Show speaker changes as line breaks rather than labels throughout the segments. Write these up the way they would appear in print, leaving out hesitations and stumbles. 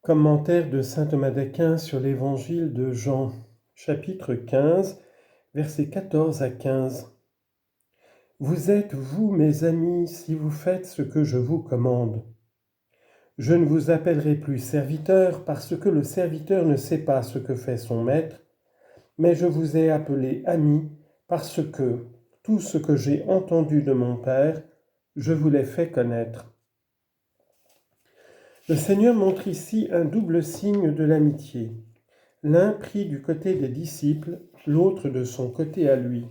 Commentaire de saint Thomas d'Aquin sur l'évangile de Jean, chapitre 15, versets 14 à 15. Vous êtes, vous, mes amis, si vous faites ce que je vous commande. Je ne vous appellerai plus serviteur, parce que le serviteur ne sait pas ce que fait son maître, mais je vous ai appelé amis, parce que tout ce que j'ai entendu de mon Père, je vous l'ai fait connaître. Le Seigneur montre ici un double signe de l'amitié, l'un pris du côté des disciples, l'autre de son côté à lui.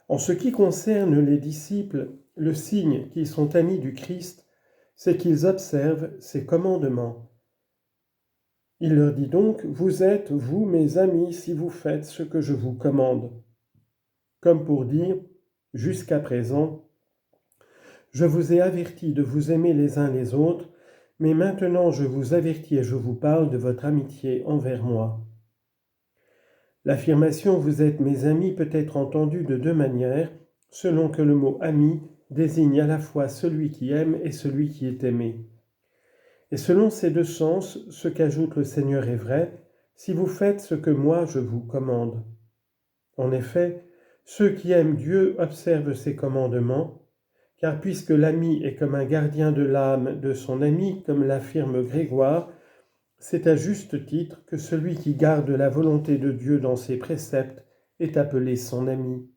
En ce qui concerne les disciples, le signe qu'ils sont amis du Christ, c'est qu'ils observent ses commandements. Il leur dit donc, vous êtes, vous, mes amis, si vous faites ce que je vous commande. Comme pour dire, jusqu'à présent, je vous ai averti de vous aimer les uns les autres, mais maintenant je vous avertis et je vous parle de votre amitié envers moi. L'affirmation « vous êtes mes amis » peut être entendue de deux manières, selon que le mot « ami » désigne à la fois celui qui aime et celui qui est aimé. Et selon ces deux sens, ce qu'ajoute le Seigneur est vrai, si vous faites ce que moi je vous commande. En effet, ceux qui aiment Dieu observent ses commandements, car puisque l'ami est comme un gardien de l'âme de son ami, comme l'affirme Grégoire, c'est à juste titre que celui qui garde la volonté de Dieu dans ses préceptes est appelé son ami.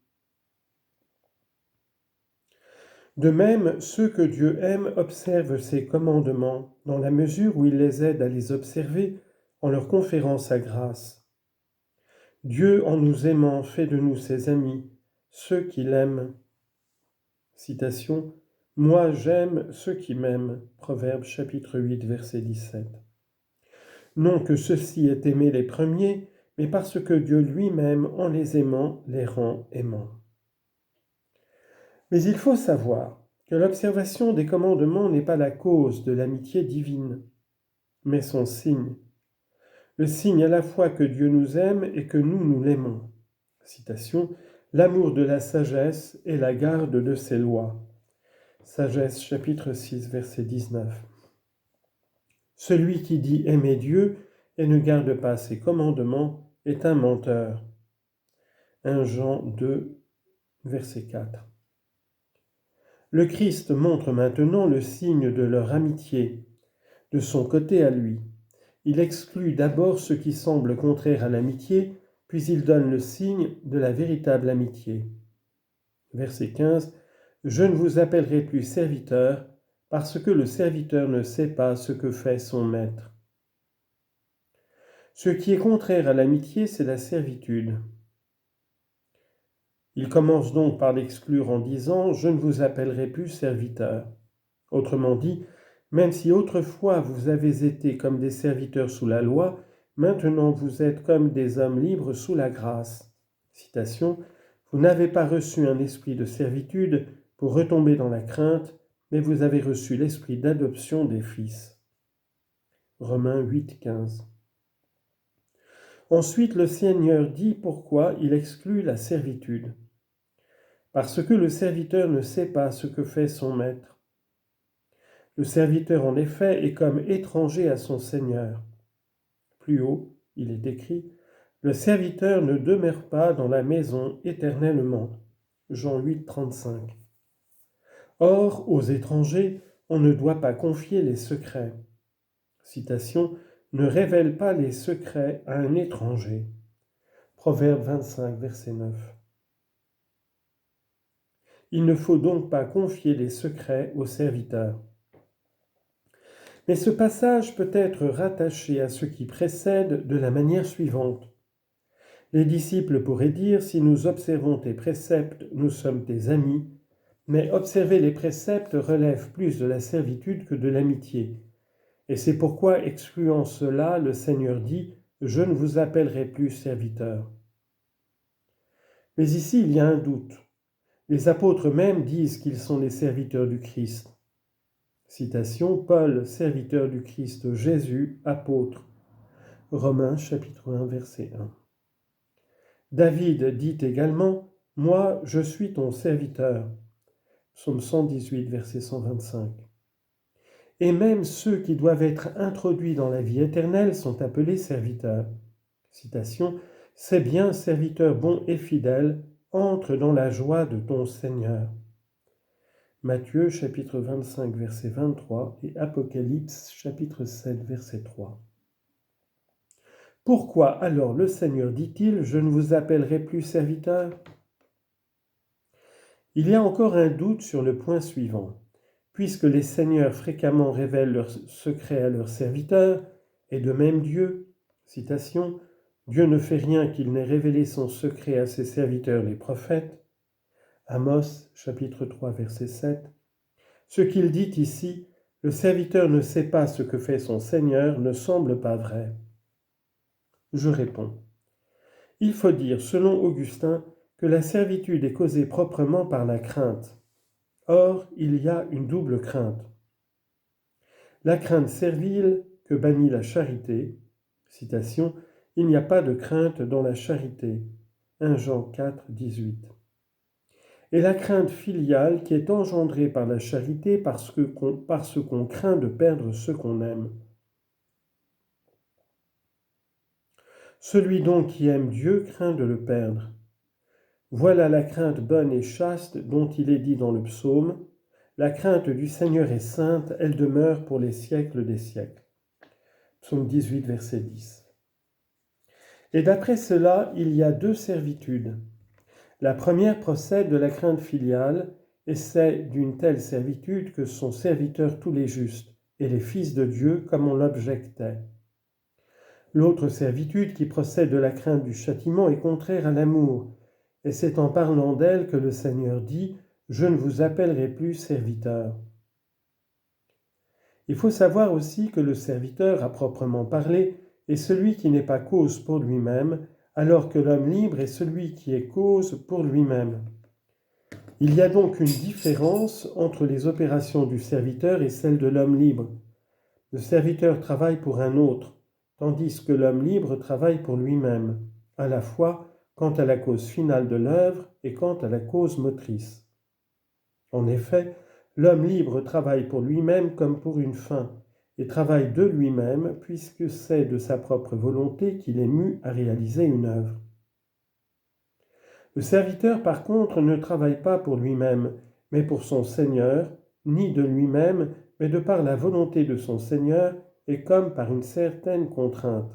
De même, ceux que Dieu aime observent ses commandements, dans la mesure où il les aide à les observer en leur conférant sa grâce. Dieu, en nous aimant, fait de nous ses amis, ceux qui l'aiment. Citation « Moi j'aime ceux qui m'aiment » Proverbes chapitre 8, verset 17. Non que ceux-ci aient aimé les premiers, mais parce que Dieu lui-même, en les aimant, les rend aimants. Mais il faut savoir que l'observation des commandements n'est pas la cause de l'amitié divine, mais son signe. Le signe à la fois que Dieu nous aime et que nous l'aimons. Citation « L'amour de la sagesse et la garde de ses lois » Sagesse chapitre 6, verset 19. Celui qui dit aimer Dieu et ne garde pas ses commandements est un menteur. 1 Jean 2, verset 4. Le Christ montre maintenant le signe de leur amitié, de son côté à lui. Il exclut d'abord ce qui semble contraire à l'amitié, puis il donne le signe de la véritable amitié. Verset 15. Je ne vous appellerai plus serviteur, parce que le serviteur ne sait pas ce que fait son maître. Ce qui est contraire à l'amitié, c'est la servitude. Il commence donc par l'exclure en disant « Je ne vous appellerai plus serviteur ». Autrement dit, même si autrefois vous avez été comme des serviteurs sous la loi, maintenant vous êtes comme des hommes libres sous la grâce. Citation « Vous n'avez pas reçu un esprit de servitude pour retomber dans la crainte, mais vous avez reçu l'esprit d'adoption des fils. » Romains 8, 15. Ensuite, le Seigneur dit pourquoi il exclut la servitude. Parce que le serviteur ne sait pas ce que fait son maître. Le serviteur, en effet, est comme étranger à son Seigneur. Plus haut, il est écrit « Le serviteur ne demeure pas dans la maison éternellement. » Jean 8, 35. Or, aux étrangers, on ne doit pas confier les secrets. Citation « Ne révèle pas les secrets à un étranger. » Proverbe 25, verset 9. Il ne faut donc pas confier les secrets aux serviteurs. Mais ce passage peut être rattaché à ce qui précède de la manière suivante. Les disciples pourraient dire « Si nous observons tes préceptes, nous sommes tes amis », mais observer les préceptes relève plus de la servitude que de l'amitié. Et c'est pourquoi, excluant cela, le Seigneur dit « Je ne vous appellerai plus serviteurs ». Mais ici, il y a un doute. Les apôtres même disent qu'ils sont les serviteurs du Christ. Citation, Paul, serviteur du Christ Jésus, apôtre. Romains chapitre 1, verset 1. David dit également « Moi, je suis ton serviteur ». Psaume 118, verset 125. et même ceux qui doivent être introduits dans la vie éternelle sont appelés serviteurs. Citation, « C'est bien, serviteur bon et fidèle, entre dans la joie de ton Seigneur. » Matthieu chapitre 25 verset 23 et Apocalypse chapitre 7 verset 3. Pourquoi alors le Seigneur dit-il « Je ne vous appellerai plus serviteur » ? Il y a encore un doute sur le point suivant. Puisque les seigneurs fréquemment révèlent leurs secrets à leurs serviteurs, et de même Dieu, citation, « Dieu ne fait rien qu'il n'ait révélé son secret à ses serviteurs les prophètes » Amos chapitre 3 verset 7. Ce qu'il dit ici, « Le serviteur ne sait pas ce que fait son Seigneur » ne semble pas vrai. Je réponds. Il faut dire, selon Augustin, que la servitude est causée proprement par la crainte. Or, il y a une double crainte. La crainte servile que bannit la charité, citation, « Il n'y a pas de crainte dans la charité » 1 Jean 4, 18. Et la crainte filiale qui est engendrée par la charité parce qu'on craint de perdre ce qu'on aime. Celui donc qui aime Dieu craint de le perdre. Voilà la crainte bonne et chaste dont il est dit dans le psaume, « La crainte du Seigneur est sainte, elle demeure pour les siècles des siècles. » Psaume 18, verset 10. Et d'après cela, il y a deux servitudes. La première procède de la crainte filiale, et c'est d'une telle servitude que sont serviteurs tous les justes, et les fils de Dieu comme on l'objectait. L'autre servitude qui procède de la crainte du châtiment est contraire à l'amour, et c'est en parlant d'elle que le Seigneur dit « Je ne vous appellerai plus serviteur ». Il faut savoir aussi que le serviteur, à proprement parler, est celui qui n'est pas cause pour lui-même, alors que l'homme libre est celui qui est cause pour lui-même. Il y a donc une différence entre les opérations du serviteur et celles de l'homme libre. Le serviteur travaille pour un autre, tandis que l'homme libre travaille pour lui-même, à la fois quant à la cause finale de l'œuvre et quant à la cause motrice. En effet, l'homme libre travaille pour lui-même comme pour une fin, et travaille de lui-même puisque c'est de sa propre volonté qu'il est mu à réaliser une œuvre. Le serviteur, par contre, ne travaille pas pour lui-même, mais pour son Seigneur, ni de lui-même, mais de par la volonté de son Seigneur et comme par une certaine contrainte.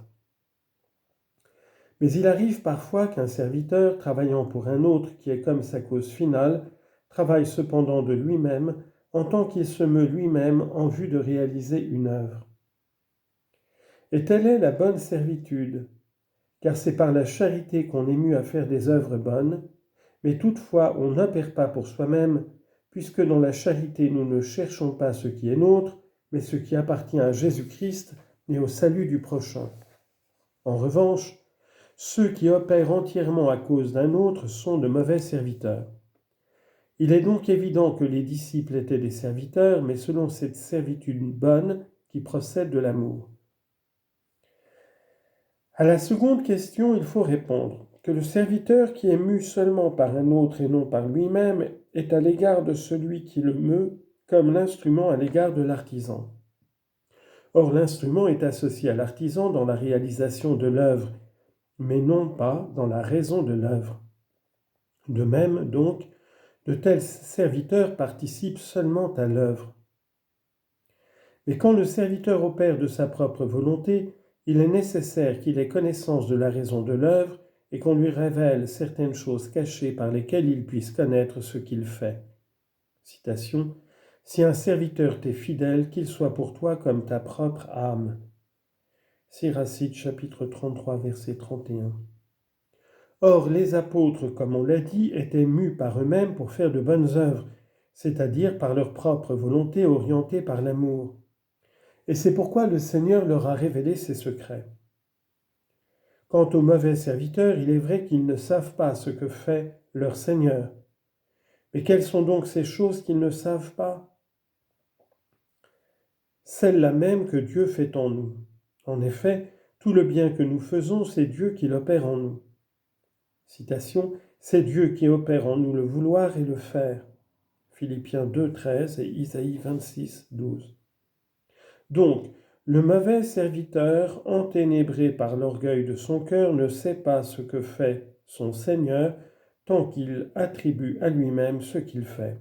Mais il arrive parfois qu'un serviteur, travaillant pour un autre qui est comme sa cause finale, travaille cependant de lui-même en tant qu'il se meut lui-même en vue de réaliser une œuvre. Et telle est la bonne servitude, car c'est par la charité qu'on est mu à faire des œuvres bonnes, mais toutefois on n'opère pas pour soi-même, puisque dans la charité nous ne cherchons pas ce qui est nôtre, mais ce qui appartient à Jésus-Christ et au salut du prochain. En revanche, ceux qui opèrent entièrement à cause d'un autre sont de mauvais serviteurs. Il est donc évident que les disciples étaient des serviteurs, mais selon cette servitude bonne qui procède de l'amour. À la seconde question, il faut répondre que le serviteur qui est mu seulement par un autre et non par lui-même est à l'égard de celui qui le meut comme l'instrument à l'égard de l'artisan. Or, l'instrument est associé à l'artisan dans la réalisation de l'œuvre, mais non pas dans la raison de l'œuvre. De même, donc, de tels serviteurs participent seulement à l'œuvre. Mais quand le serviteur opère de sa propre volonté, il est nécessaire qu'il ait connaissance de la raison de l'œuvre et qu'on lui révèle certaines choses cachées par lesquelles il puisse connaître ce qu'il fait. Citation, « Si un serviteur t'est fidèle, qu'il soit pour toi comme ta propre âme. » Siracide chapitre 33 verset 31. Or, les apôtres, comme on l'a dit, étaient mus par eux-mêmes pour faire de bonnes œuvres, c'est-à-dire par leur propre volonté orientée par l'amour. Et c'est pourquoi le Seigneur leur a révélé ses secrets. Quant aux mauvais serviteurs, il est vrai qu'ils ne savent pas ce que fait leur Seigneur. Mais quelles sont donc ces choses qu'ils ne savent pas ? Celles-là même que Dieu fait en nous. En effet, tout le bien que nous faisons, c'est Dieu qui l'opère en nous. Citation, « C'est Dieu qui opère en nous le vouloir et le faire. » Philippiens 2, 13 et Isaïe 26, 12. Donc, le mauvais serviteur, enténébré par l'orgueil de son cœur, ne sait pas ce que fait son Seigneur tant qu'il attribue à lui-même ce qu'il fait.